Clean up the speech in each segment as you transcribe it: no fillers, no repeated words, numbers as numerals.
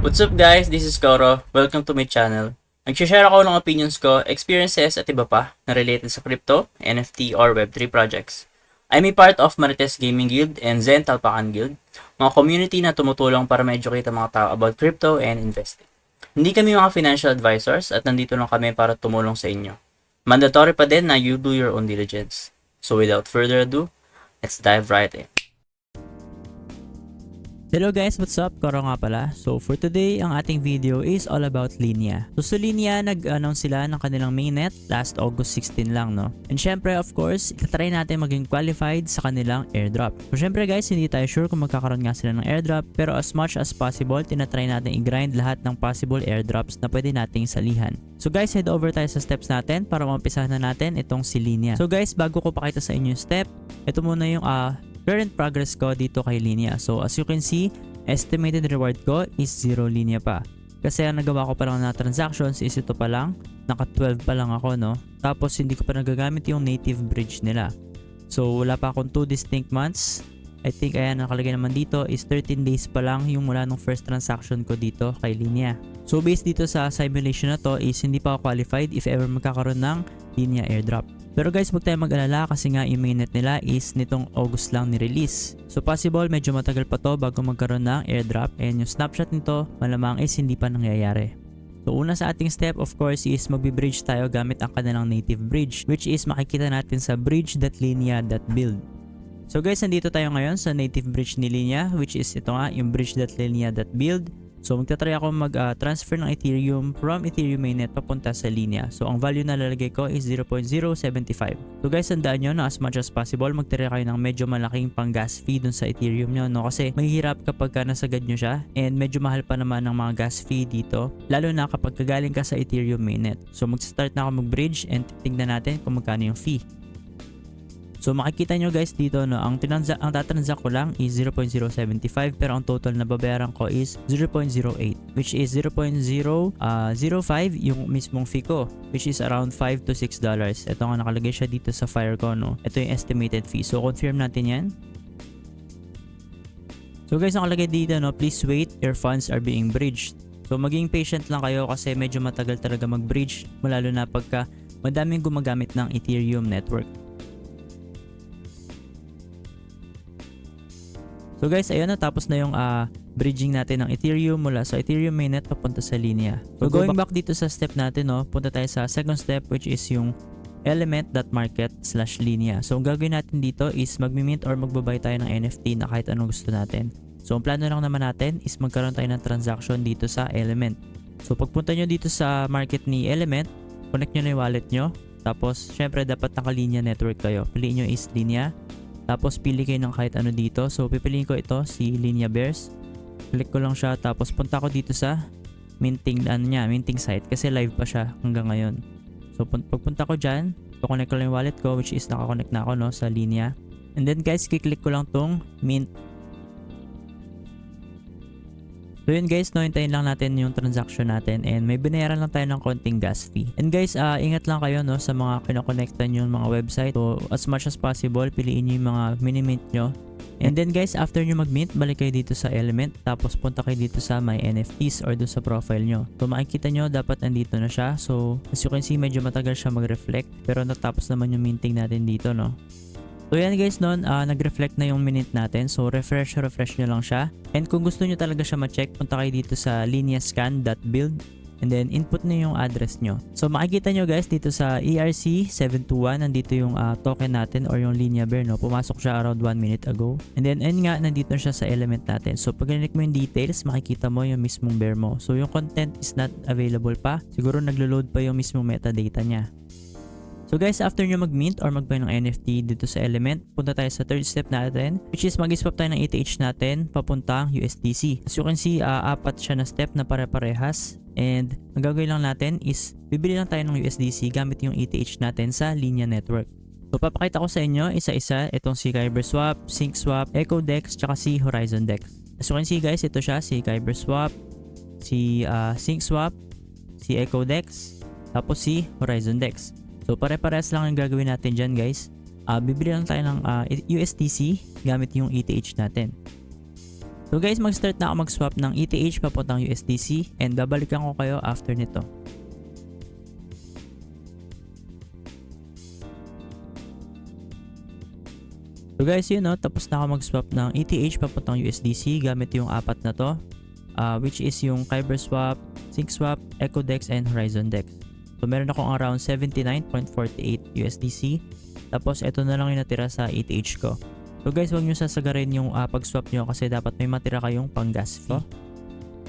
What's up guys? This is Koro. Welcome to my channel. Nag-share ako ng opinions ko, experiences at iba pa na related sa crypto, NFT or Web3 projects. I'm a part of Marites Gaming Guild and Zen Talpakan Guild, mga community na tumutulong para ma-educate ang mga tao about crypto and investing. Hindi kami mga financial advisors at nandito lang kami para tumulong sa inyo. Mandatory pa din na you do your own diligence. So without further ado, let's dive right in. Hello guys, what's up? Koro nga pala. So for today, ang ating video is all about Linea. So sa Linea, nag-announce sila ng kanilang mainnet last August 16 lang, no? And syempre, of course, itatry natin maging qualified sa kanilang airdrop. So syempre guys, hindi tayo sure kung magkakaroon nga sila ng airdrop, pero as much as possible, tinatry natin i-grind lahat ng possible airdrops na pwede nating salihan. So guys, head over tayo sa steps natin para maumpisahan na natin itong si Linea. So guys, bago ko pakita sa inyo yung step, ito muna yung current progress ko dito kay Linea. So as you can see, estimated reward ko is 0 Linea pa. Kasi ang nagawa ko pa lang na transactions is ito pa lang, naka 12 pa lang ako, no? Tapos hindi ko pa nagagamit yung native bridge nila. So wala pa akong 2 distinct months. I think ayan, nakalagay naman dito is 13 days pa lang yung mula nung first transaction ko dito kay Linea. So based dito sa simulation na to is hindi pa ako qualified if ever magkakaroon ng Linea airdrop. Pero guys, huwag tayong mag-alala kasi nga yung mainnet nila is nitong August lang ni-release. So possible medyo matagal pa to bago magkaroon ng airdrop, and yung snapshot nito malamang is hindi pa nangyayari. So una sa ating step of course is magbi-bridge tayo gamit ang kanilang native bridge, which is makikita natin sa bridge.linea.build. So guys, nandito tayo ngayon sa native bridge ni Linea, which is ito nga yung bridge.linea.build. So magtatry ako mag-transfer ng Ethereum from Ethereum mainnet papunta sa Linea. So ang value na lalagay ko is 0.075. So guys, tandaan nyo na as much as possible magtry kayo ng medyo malaking pang gas fee dun sa Ethereum nyo, no? Kasi mahihirap kapag nasagad nyo siya, and medyo mahal pa naman ng mga gas fee dito, lalo na kapag kagaling ka sa Ethereum mainnet. So mag-start na ako mag-bridge and tignan natin kung magkano yung fee. So makikita nyo guys dito, no, ang tatransact ko lang is 0.075, pero ang total na babayaran ko is 0.08, which is 0.005 yung mismong fee ko, which is around $5 to $6. Ito nga nakalagay siya dito sa Fire ko, no. Ito yung estimated fee. So confirm natin yan. So guys, nakalagay dito, no, please wait, your funds are being bridged. So maging patient lang kayo kasi medyo matagal talaga mag-bridge, lalo na pagka madaming gumagamit ng Ethereum network. So guys, ayun na, tapos na yung bridging natin ng Ethereum mula sa Ethereum mainnet papunta sa Linea. So going back dito sa step natin, no, punta tayo sa second step, which is yung element.market/Linea. So ang gagawin natin dito is magmi-mint or magbabay tayo ng NFT na kahit anong gusto natin. So ang plano lang naman natin is magkaroon tayo ng transaction dito sa Element. So pagpunta nyo dito sa market ni Element, connect nyo na yung wallet nyo. Tapos syempre dapat naka-Linea network kayo. Piliin nyo is Linea. Tapos pili kayo ng kahit ano dito. So pipiliin ko ito, si Linea Bears. Click ko lang siya, tapos punta ko dito sa minting site kasi live pa siya hanggang ngayon. So pagpunta ko dyan, connect ko lang yung wallet ko, which is nakakonect na ako, no, sa Linea. And then guys, kiklik ko lang tong mint. So yun guys, no, hintayin lang natin yung transaction natin, and may binayaran lang tayo ng konting gas fee. And guys, ingat lang kayo, no, sa mga kinokonektan yung mga website. So as much as possible, piliin nyo yung mga mini-mint nyo. And then guys, after nyo mag-mint, balik kayo dito sa Element, tapos punta kayo dito sa My NFTs or doon sa profile nyo. So makikita nyo, dapat nandito na siya. So as you can see, medyo matagal siya mag-reflect, pero natapos naman yung minting natin dito, no. So yan guys, noon nag-reflect na yung minute natin. So refresh nyo lang siya. And kung gusto nyo talaga siya ma-check, punta kayo dito sa lineascan.build and then input nyo yung address nyo. So makikita nyo guys dito sa ERC721, nandito yung token natin or yung Linea Bear, no. Pumasok siya around 1 minute ago. And then ayun nga, nandito siya sa element natin. So pag click mo yung details, makikita mo yung mismong bear mo. So yung content is not available pa. Siguro naglo-load pa yung mismong metadata niya. So guys, after nyo mag-mint or mag-buy ng NFT dito sa Element, punta tayo sa third step natin, which is mag-swap tayo ng ETH natin papuntang USDC. As you can see, apat siya na step na pare-parehas. And ang gagawin lang natin is bibili lang tayo ng USDC gamit yung ETH natin sa Linea network. So papakita ko sa inyo isa-isa itong si KyberSwap, SyncSwap, EchoDex, tsaka si HorizonDex. As you can see guys, ito siya, si KyberSwap, si SyncSwap, si EchoDex, tapos si HorizonDex. So pare-parehas lang ang gagawin natin dyan guys. Bibili lang tayo ng USDC gamit yung ETH natin. So guys, mag-start na ako mag-swap ng ETH papuntang USDC and babalikan ko kayo after nito. So guys, yun no, tapos na ako mag-swap ng ETH papuntang USDC gamit yung apat na to, which is yung KyberSwap, SyncSwap, EchoDex, and HorizonDex. So meron akong around 79.48 USDC. Tapos ito na lang yung natira sa ETH ko. So guys, huwag nyo sasagarin yung pag-swap nyo kasi dapat may matira kayong pang gas fee.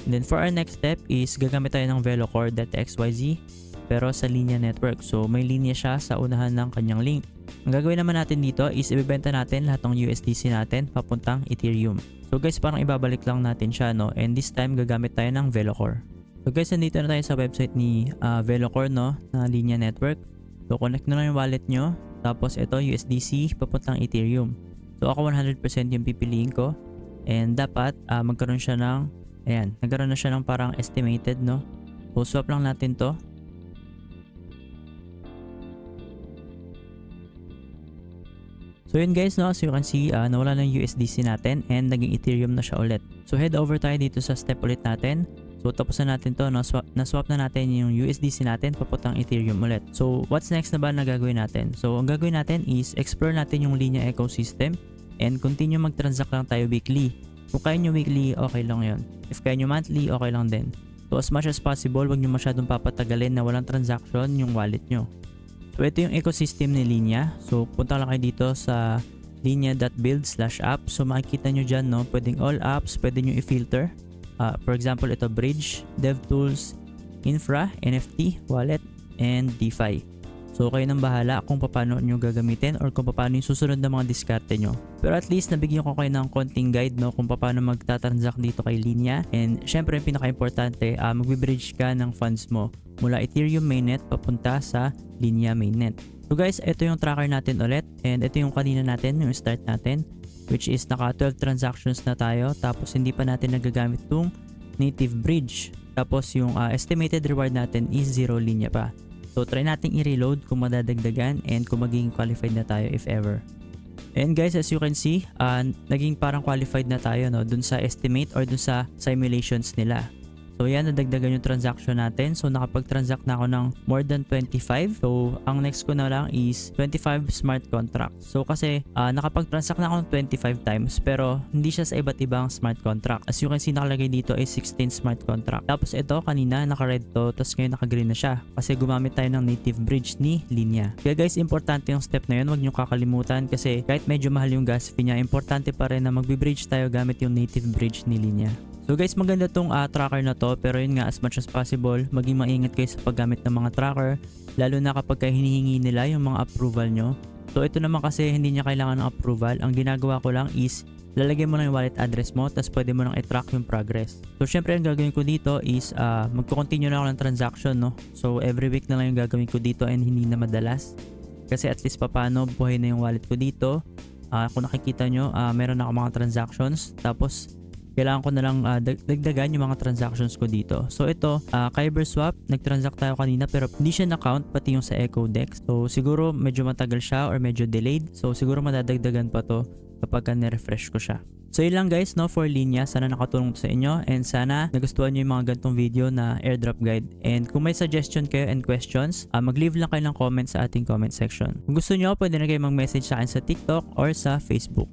And then for our next step is gagamit tayo ng VeloCore.xyz pero sa Linea Network. So may linya siya sa unahan ng kanyang link. Ang gagawin naman natin dito is ibebenta natin lahat ng USDC natin papuntang Ethereum. So guys, parang ibabalik lang natin siya, no? And this time gagamit tayo ng VeloCore. So guys, nandito na tayo sa website ni VeloCore, no? Na Linea Network. So connect na lang yung wallet nyo. Tapos ito USDC papuntang Ethereum. So ako 100% yung pipiliin ko. And dapat magkaroon siya ng, ayan, nagkaroon na siya ng parang estimated, no? So swap lang natin to. So yun guys, no, as you can see, nawala na yung USDC natin and naging Ethereum na siya ulit. So head over tayo dito sa step ulit natin. So tapos na natin to, no, na-swap na natin yung USDC natin papuntang Ethereum ulit. So what's next na ba na gagawin natin? So ang gagawin natin is explore natin yung Linea ecosystem and continue mag-transact lang tayo weekly. Kung kaya nyo weekly, okay lang yun. If kaya nyo monthly, okay lang din. So as much as possible, wag nyo masyadong papatagalin na walang transaction yung wallet nyo. So ito yung ecosystem ni Linea. So punta lang kayo dito sa linea.build/app. So makikita nyo dyan, no, pwedeng all apps, pwede nyo i-filter. For example, ito Bridge, DevTools, Infra, NFT, Wallet, and DeFi. So kayo nang bahala kung paano nyo gagamitin or kung paano yung susunod na mga diskarte nyo. Pero at least nabigyan ko kayo ng konting guide, no, kung paano magta-transact dito kay Linea. And syempre yung pinaka-importante, magbe-bridge ka ng funds mo mula Ethereum mainnet papunta sa Linea mainnet. So guys, ito yung tracker natin ulit and ito yung kanina natin, yung start natin, which is naka 12 transactions na tayo tapos hindi pa natin nagagamit itong native bridge. Tapos yung estimated reward natin is 0 Linea pa. So try nating i-reload kung madadagdagan and kung magiging qualified na tayo if ever. And guys, as you can see, naging parang qualified na tayo, no, dun sa estimate or dun sa simulations nila. So yan, nadagdagan yung transaction natin. So nakapag-transact na ako ng more than 25. So ang next ko na lang is 25 smart contracts. So kasi nakapag-transact na ako ng 25 times pero hindi siya sa iba't ibang smart contract. As you can see, nakalagay dito ay 16 smart contract. Tapos ito kanina naka-red to, tapos ngayon naka-green na siya kasi gumamit tayo ng native bridge ni Linea. Kaya guys, importante yung step na yun. Huwag nyo kakalimutan kasi kahit medyo mahal yung gas fee niya, importante pa rin na magbe-bridge tayo gamit yung native bridge ni Linea. So guys, maganda tong tracker na to pero yun nga, as much as possible, maging maingat kayo sa paggamit ng mga tracker lalo na kapag hinihingi nila yung mga approval nyo. So ito naman kasi hindi niya kailangan ng approval. Ang ginagawa ko lang is lalagay mo lang yung wallet address mo tapos pwede mo lang i-track yung progress. So syempre ang gagawin ko dito is magko-continue na ako ng transaction, no? So every week na lang yung gagawin ko dito and hindi na madalas. Kasi at least papaano buhay na yung wallet ko dito. Kung nakikita nyo, meron ako mga transactions tapos kailangan ko na lang dagdagan yung mga transactions ko dito. So ito, KyberSwap, nag-transact tayo kanina pero hindi siya na-count pati yung sa EchoDex. So siguro medyo matagal siya or medyo delayed. So siguro madadagdagan pa to kapag na-refresh ko siya. So yun lang guys, no, for Linea. Sana nakatulong to sa inyo and sana nagustuhan nyo yung mga ganitong video na airdrop guide. And kung may suggestion kayo and questions, mag-leave lang kayo ng comment sa ating comment section. Kung gusto nyo, pwede na kayo mag-message sa akin sa TikTok or sa Facebook.